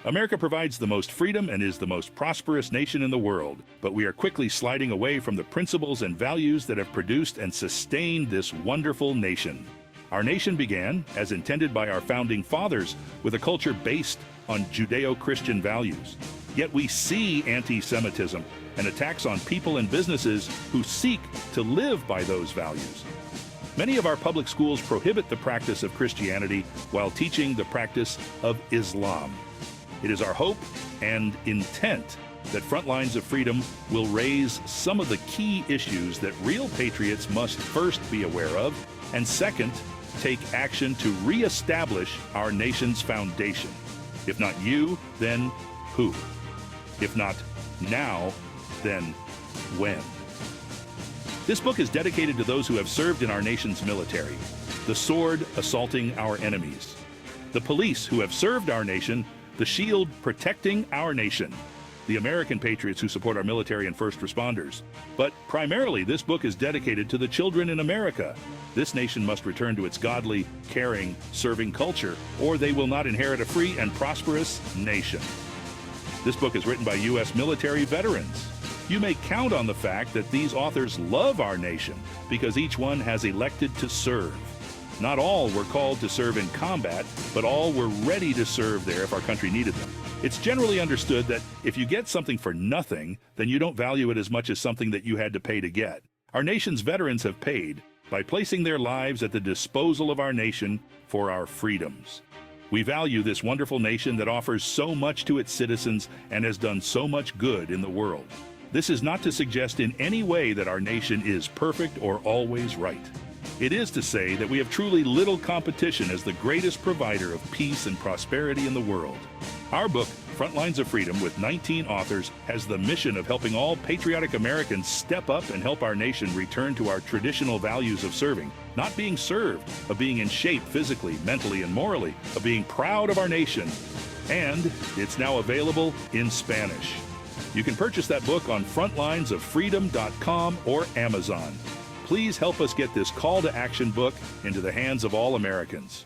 America provides the most freedom and is the most prosperous nation in the world, but we are quickly sliding away from the principles and values that have produced and sustained this wonderful nation. Our nation began, as intended by our founding fathers, with a culture based on Judeo-Christian values. Yet we see anti-Semitism and attacks on people and businesses who seek to live by those values. Many of our public schools prohibit the practice of Christianity while teaching the practice of Islam. It is our hope and intent that Frontlines of Freedom will raise some of the key issues that real patriots must first be aware of, and second, take action to reestablish our nation's foundation. If not you, then who? If not now, then when? This book is dedicated to those who have served in our nation's military, the sword assaulting our enemies, the police who have served our nation, the shield protecting our nation, the American patriots who support our military and first responders. But primarily, this book is dedicated to the children in America. This nation must return to its godly, caring, serving culture, or they will not inherit a free and prosperous nation. This book is written by U.S. military veterans. You may count on the fact that these authors love our nation because each one has elected to serve. Not all were called to serve in combat, but all were ready to serve there if our country needed them. It's generally understood that if you get something for nothing, then you don't value it as much as something that you had to pay to get. Our nation's veterans have paid by placing their lives at the disposal of our nation for our freedoms. We value this wonderful nation that offers so much to its citizens and has done so much good in the world. This is not to suggest in any way that our nation is perfect or always right. It is to say that we have truly little competition as the greatest provider of peace and prosperity in the world. Our book, Frontlines of Freedom, with 19 authors, has the mission of helping all patriotic Americans step up and help our nation return to our traditional values of serving, not being served, of being in shape physically, mentally, and morally, of being proud of our nation. And it's now available in Spanish. You can purchase that book on frontlinesoffreedom.com or Amazon. Please help us get this call to action book into the hands of all Americans.